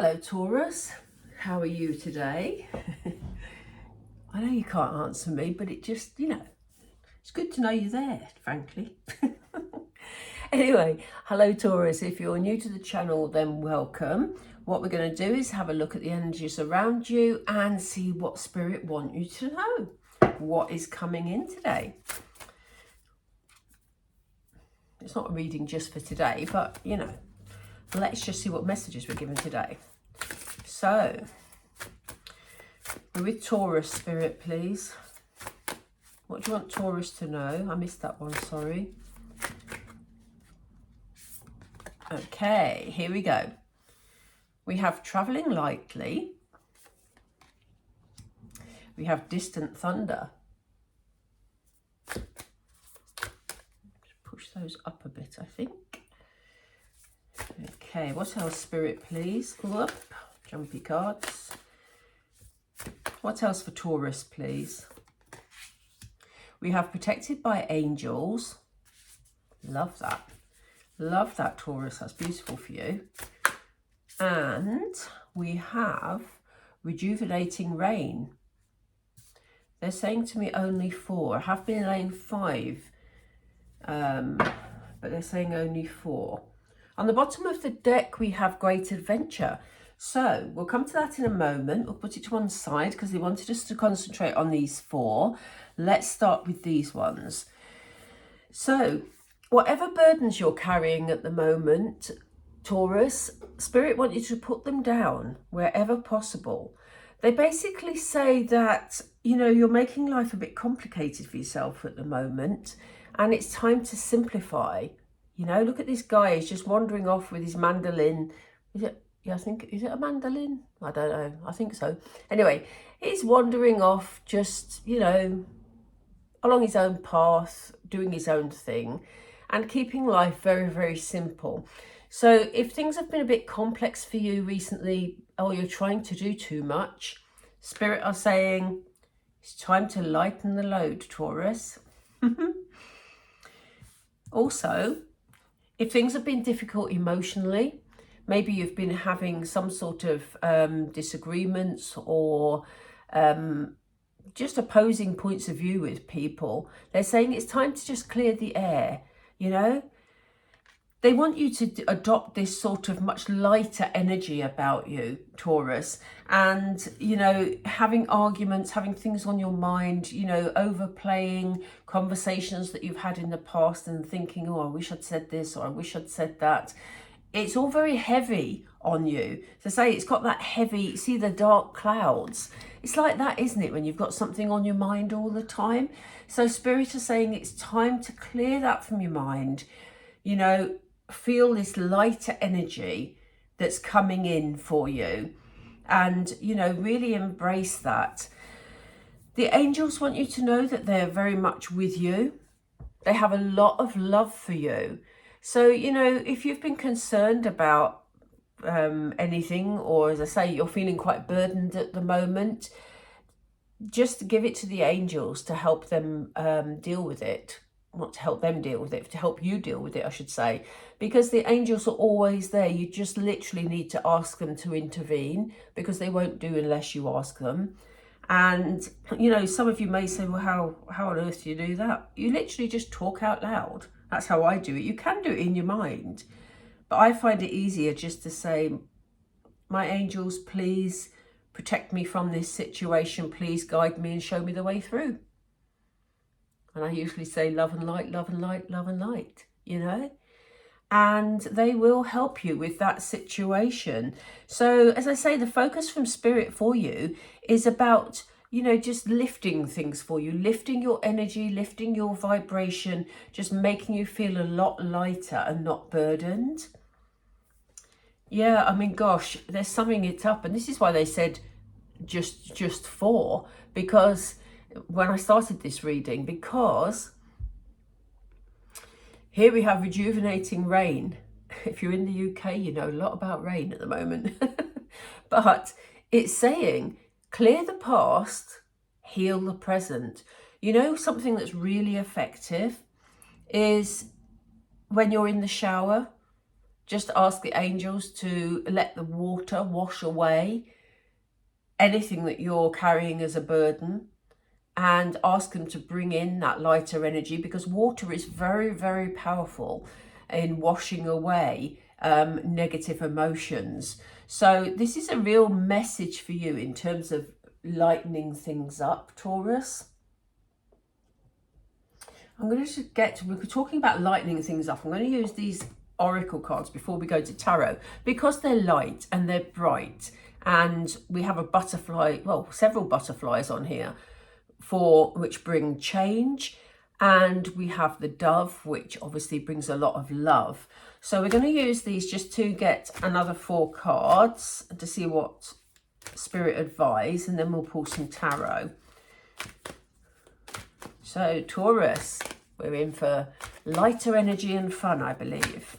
Hello Taurus, how are you today? I know you can't answer me, but it just, it's good to know you're there, frankly. Anyway, hello Taurus, if you're new to the channel, then welcome. What we're going to do is have a look at the energies around you and see what Spirit want you to know. What is coming in today? It's not a reading just for today, but, let's just see what messages we're given today. So, we're with Taurus, Spirit, please. What do you want Taurus to know? I missed that one, sorry. Okay, here we go. We have travelling lightly. We have distant thunder. Just push those up a bit, I think. Okay, what else, Spirit, please? Whoop, jumpy cards. What else for Taurus, please? We have protected by angels. Love that. Love that, Taurus. That's beautiful for you. And we have rejuvenating rain. They're saying to me only 4. I have been laying 5, but they're saying only 4. On the bottom of the deck, we have great adventure. So we'll come to that in a moment. We'll put it to one side because they wanted us to concentrate on these 4. Let's start with these ones. So whatever burdens you're carrying at the moment, Taurus, Spirit want you to put them down wherever possible. They basically say that, you're making life a bit complicated for yourself at the moment and it's time to simplify. Look at this guy. He's just wandering off with his mandolin. Is it a mandolin? I don't know. I think so. Anyway, he's wandering off just, along his own path, doing his own thing and keeping life very, very simple. So if things have been a bit complex for you recently, or you're trying to do too much, Spirit are saying it's time to lighten the load, Taurus. Also, if things have been difficult emotionally, maybe you've been having some sort of disagreements or just opposing points of view with people, they're saying it's time to just clear the air, They want you to adopt this sort of much lighter energy about you, Taurus, and, having arguments, having things on your mind, overplaying conversations that you've had in the past and thinking, oh, I wish I'd said this or I wish I'd said that. It's all very heavy on you. To say it's got that heavy, see the dark clouds. It's like that, isn't it, when you've got something on your mind all the time? So Spirit is saying it's time to clear that from your mind, feel this lighter energy that's coming in for you and, really embrace that. The angels want you to know that they're very much with you. They have a lot of love for you. So, if you've been concerned about anything, or as I say, you're feeling quite burdened at the moment, just give it to the angels to help them deal with it. Not to help them deal with it, to help you deal with it, I should say, because the angels are always there. You just literally need to ask them to intervene, because they won't do unless you ask them. And, some of you may say, well, how on earth do you do that? You literally just talk out loud. That's how I do it. You can do it in your mind, but I find it easier just to say, my angels, please protect me from this situation. Please guide me and show me the way through. And I usually say love and light, love and light, love and light, and they will help you with that situation. So as I say, the focus from Spirit for you is about, just lifting things for you, lifting your energy, lifting your vibration, just making you feel a lot lighter and not burdened. Yeah, I mean, gosh, they're summing it up. And this is why they said just 4, because when I started this reading, because here we have rejuvenating rain. If you're in the UK, you know a lot about rain at the moment. But it's saying, clear the past, heal the present. Something that's really effective is when you're in the shower, just ask the angels to let the water wash away anything that you're carrying as a burden, and ask them to bring in that lighter energy, because water is very, very powerful in washing away negative emotions. So this is a real message for you in terms of lightening things up, Taurus. I'm going to we're talking about lightening things up. I'm going to use these oracle cards before we go to tarot, because they're light and they're bright, and we have a butterfly, well, several butterflies on here which bring change, and we have the dove, which obviously brings a lot of love. So we're going to use these just to get another 4 cards to see what Spirit advise, and then we'll pull some tarot. So Taurus, we're in for lighter energy and fun, I believe.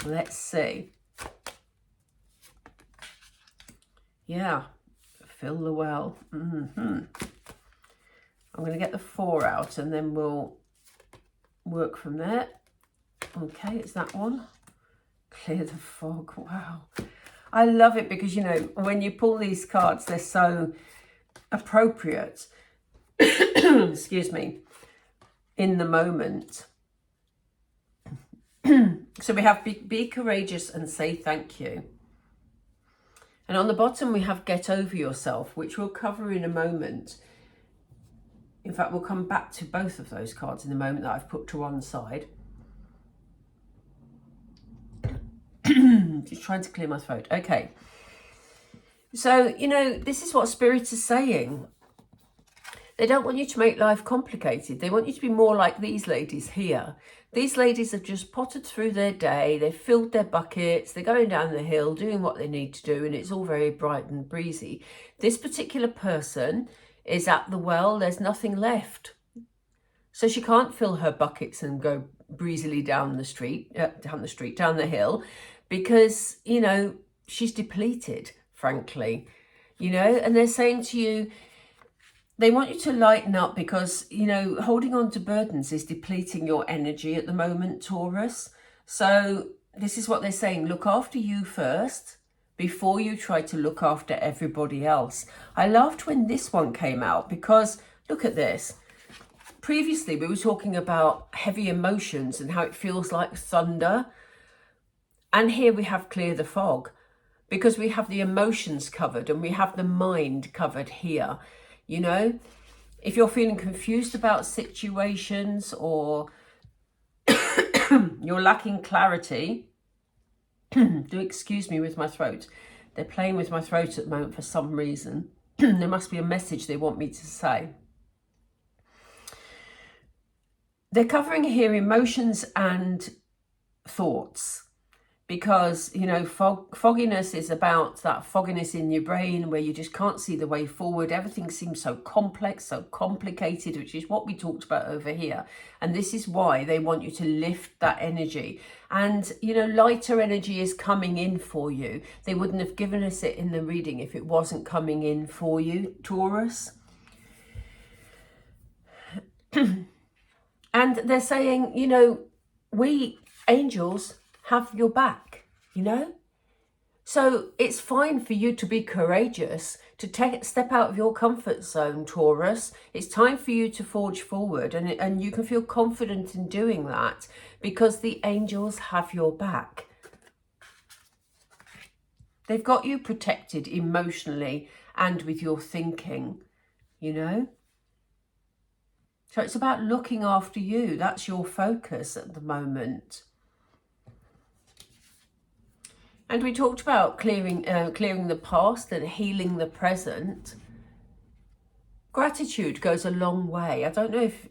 Let's see. Yeah, fill the well. I'm going to get the 4 out and then we'll work from there. Okay, it's that one. Clear the fog. Wow. I love it because, you know, when you pull these cards, they're so appropriate. Excuse me. In the moment. So we have be courageous and say thank you. And on the bottom we have get over yourself, which we'll cover in a moment. In fact, we'll come back to both of those cards in the moment that I've put to one side. Just trying to clear my throat. Okay. So, you know, this is what Spirit is saying. They don't want you to make life complicated. They want you to be more like these ladies here. These ladies have just pottered through their day. They've filled their buckets. They're going down the hill, doing what they need to do, and it's all very bright and breezy. This particular person is at the well. There's nothing left. So she can't fill her buckets and go breezily down the hill, because, you know, she's depleted, frankly, you know, and they're saying to you, they want you to lighten up because, you know, holding on to burdens is depleting your energy at the moment, Taurus. So this is what they're saying. Look after you first before you try to look after everybody else. I laughed when this one came out because look at this. Previously, we were talking about heavy emotions and how it feels like thunder. And here we have clear the fog, because we have the emotions covered and we have the mind covered here. You know, if you're feeling confused about situations or you're lacking clarity, do excuse me with my throat. They're playing with my throat at the moment for some reason. There must be a message they want me to say. They're covering here emotions and thoughts. Because, you know, fogginess is about that fogginess in your brain where you just can't see the way forward. Everything seems so complex, so complicated, which is what we talked about over here. And this is why they want you to lift that energy. And, you know, lighter energy is coming in for you. They wouldn't have given us it in the reading if it wasn't coming in for you, Taurus. And they're saying, you know, we angels have your back, you know? So it's fine for you to be courageous, to step out of your comfort zone, Taurus. It's time for you to forge forward, and you can feel confident in doing that because the angels have your back. They've got you protected emotionally and with your thinking, you know? So it's about looking after you. That's your focus at the moment. And we talked about clearing the past and healing the present. Gratitude goes a long way. I don't know if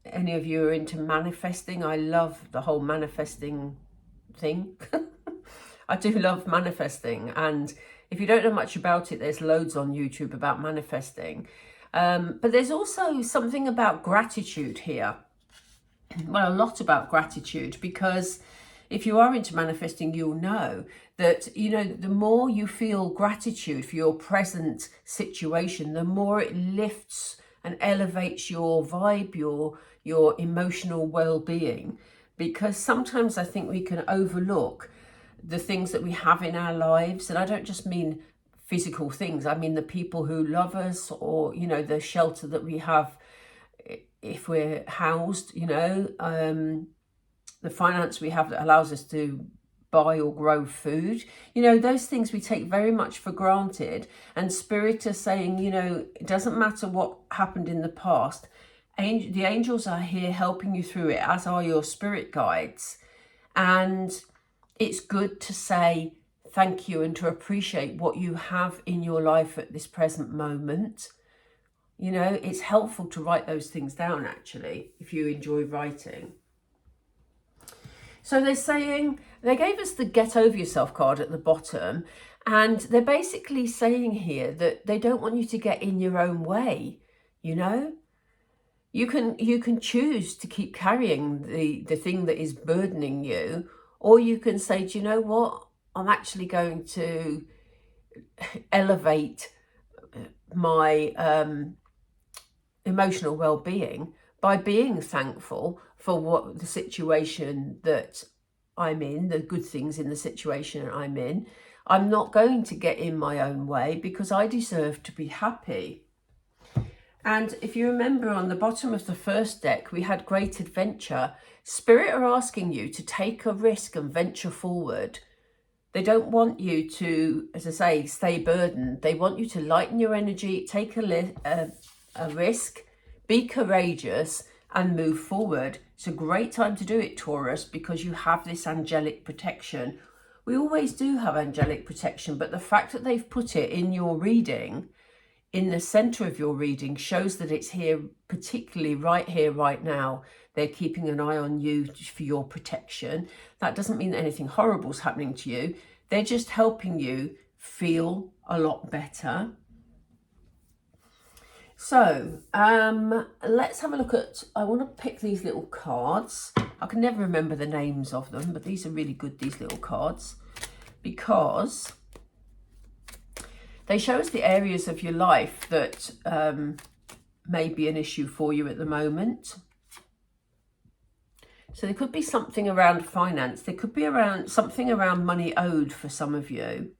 any of you are into manifesting. I love the whole manifesting thing. I do love manifesting. And if you don't know much about it, there's loads on YouTube about manifesting. But there's also something about gratitude here. Well, a lot about gratitude, because if you are into manifesting, you'll know that, you know, the more you feel gratitude for your present situation, the more it lifts and elevates your vibe, your emotional well-being. Because sometimes I think we can overlook the things that we have in our lives. And I don't just mean physical things. I mean the people who love us, or, you know, the shelter that we have if we're housed, you know, the finance we have that allows us to buy or grow food. You know, those things we take very much for granted. And Spirit are saying, you know, it doesn't matter what happened in the past. The angels are here helping you through it, as are your spirit guides. And it's good to say thank you and to appreciate what you have in your life at this present moment. You know, it's helpful to write those things down, actually, if you enjoy writing. So they're saying, they gave us the Get Over Yourself card at the bottom, and they're basically saying here that they don't want you to get in your own way, you know? You can choose to keep carrying the thing that is burdening you, or you can say, do you know what? I'm actually going to elevate my emotional well-being by being thankful for what the situation that I'm in, the good things in the situation I'm in. I'm not going to get in my own way because I deserve to be happy. And if you remember, on the bottom of the first deck, we had Great Adventure. Spirit are asking you to take a risk and venture forward. They don't want you to, as I say, stay burdened. They want you to lighten your energy, take a risk, be courageous, and move forward. It's a great time to do it, Taurus, because you have this angelic protection. We always do have angelic protection, but the fact that they've put it in your reading, in the center of your reading, shows that it's here, particularly right here, right now. They're keeping an eye on you for your protection. That doesn't mean that anything horrible is happening to you. They're just helping you feel a lot better. So let's have a look at, I want to pick these little cards. I can never remember the names of them, but these are really good, these little cards, because they show us the areas of your life that may be an issue for you at the moment. So there could be something around finance. There could be something around money owed for some of you.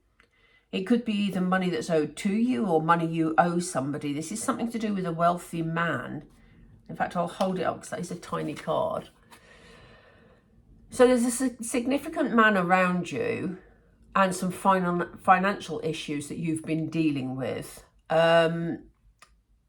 It could be either money that's owed to you or money you owe somebody. This is something to do with a wealthy man. In fact, I'll hold it up because that is a tiny card. So there's a significant man around you and some financial issues that you've been dealing with.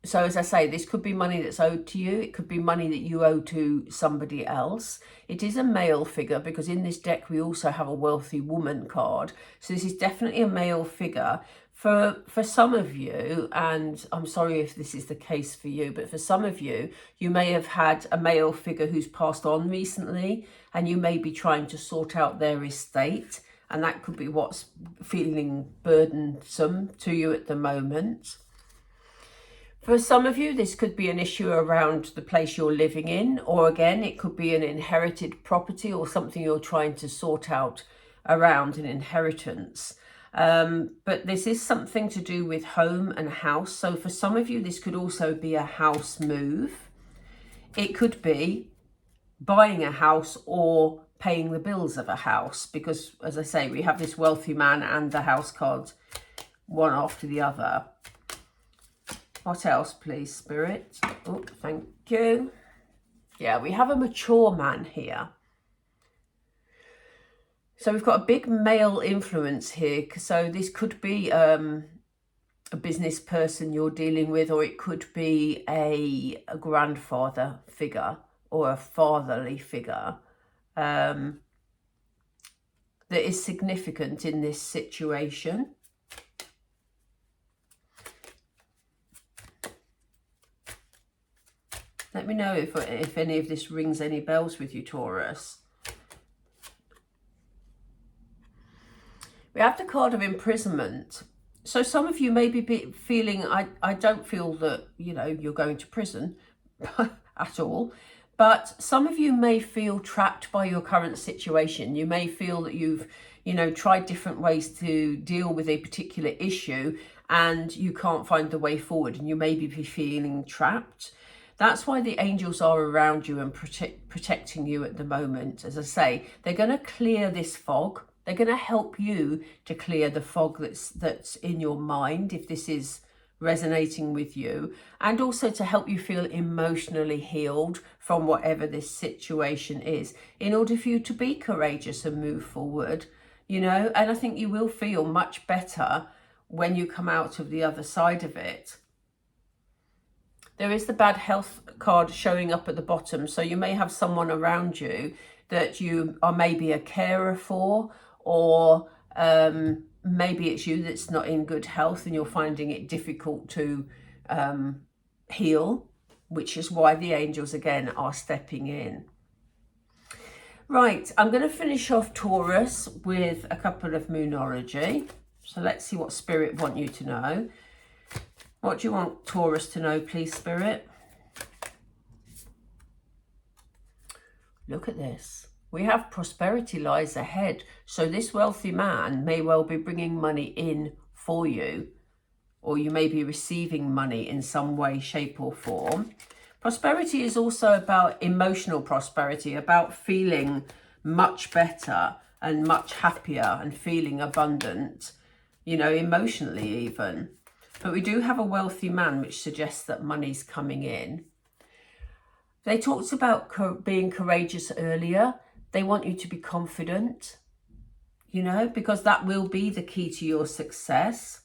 So as I say, this could be money that's owed to you. It could be money that you owe to somebody else. It is a male figure because in this deck we also have a wealthy woman card. So this is definitely a male figure. For some of you, and I'm sorry if this is the case for you, but for some of you, you may have had a male figure who's passed on recently, and you may be trying to sort out their estate. And that could be what's feeling burdensome to you at the moment. For some of you, this could be an issue around the place you're living in, or again, it could be an inherited property or something you're trying to sort out around an inheritance. But this is something to do with home and house. So for some of you, this could also be a house move. It could be buying a house or paying the bills of a house, because as I say, we have this wealthy man and the house card, one after the other. What else, please, Spirit? Oh, thank you. Yeah, we have a mature man here. So we've got a big male influence here. So this could be a business person you're dealing with, or it could be a grandfather figure or a fatherly figure that is significant in this situation. Let me know if any of this rings any bells with you, Taurus. We have the card of imprisonment. So some of you may be feeling, I don't feel that, you know, you're going to prison at all. But some of you may feel trapped by your current situation. You may feel that you've, you know, tried different ways to deal with a particular issue and you can't find the way forward, and you may be feeling trapped. That's why the angels are around you and protecting you at the moment. As I say, they're going to clear this fog They're going to help you to clear the fog that's in your mind, if this is resonating with you, and also to help you feel emotionally healed from whatever this situation is, in order for you to be courageous and move forward, you know. And I think you will feel much better when you come out of the other side of it. There is the bad health card showing up at the bottom, so you may have someone around you that you are maybe a carer for, or maybe it's you that's not in good health and you're finding it difficult to heal, which is why the angels again are stepping in. Right, I'm going to finish off Taurus with a couple of Moonology. So let's see what Spirit want you to know. What do you want Taurus to know, please, Spirit? Look at this. We have prosperity lies ahead. So this wealthy man may well be bringing money in for you, or you may be receiving money in some way, shape or form. Prosperity is also about emotional prosperity, about feeling much better and much happier and feeling abundant, you know, emotionally even. But we do have a wealthy man, which suggests that money's coming in. They talked about being courageous earlier. They want you to be confident, you know, because that will be the key to your success.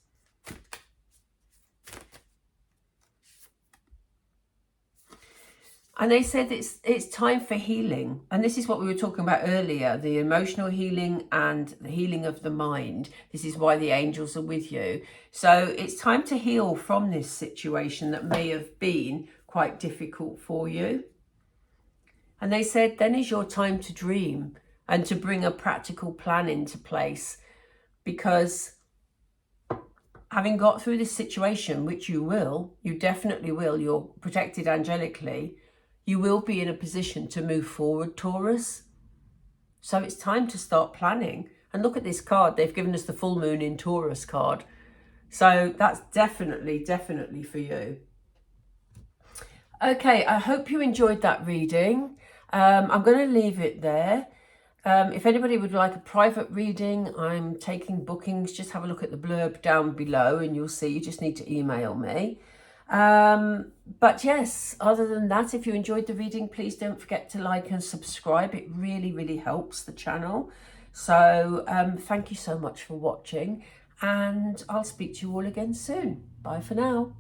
And they said it's time for healing. And this is what we were talking about earlier, the emotional healing and the healing of the mind. This is why the angels are with you. So it's time to heal from this situation that may have been quite difficult for you. And they said, then is your time to dream and to bring a practical plan into place, because having got through this situation, which you will, you definitely will, you're protected angelically, you will be in a position to move forward, Taurus. So it's time to start planning. And look at this card. They've given us the full moon in Taurus card. So that's definitely for you. Okay, I hope you enjoyed that reading. I'm going to leave it there. If anybody would like a private reading, I'm taking bookings. Just have a look at the blurb down below and you'll see. You just need to email me. But yes, other than that, if you enjoyed the reading, please don't forget to like and subscribe. It really helps the channel. So thank you so much for watching, and I'll speak to you all again soon. Bye for now.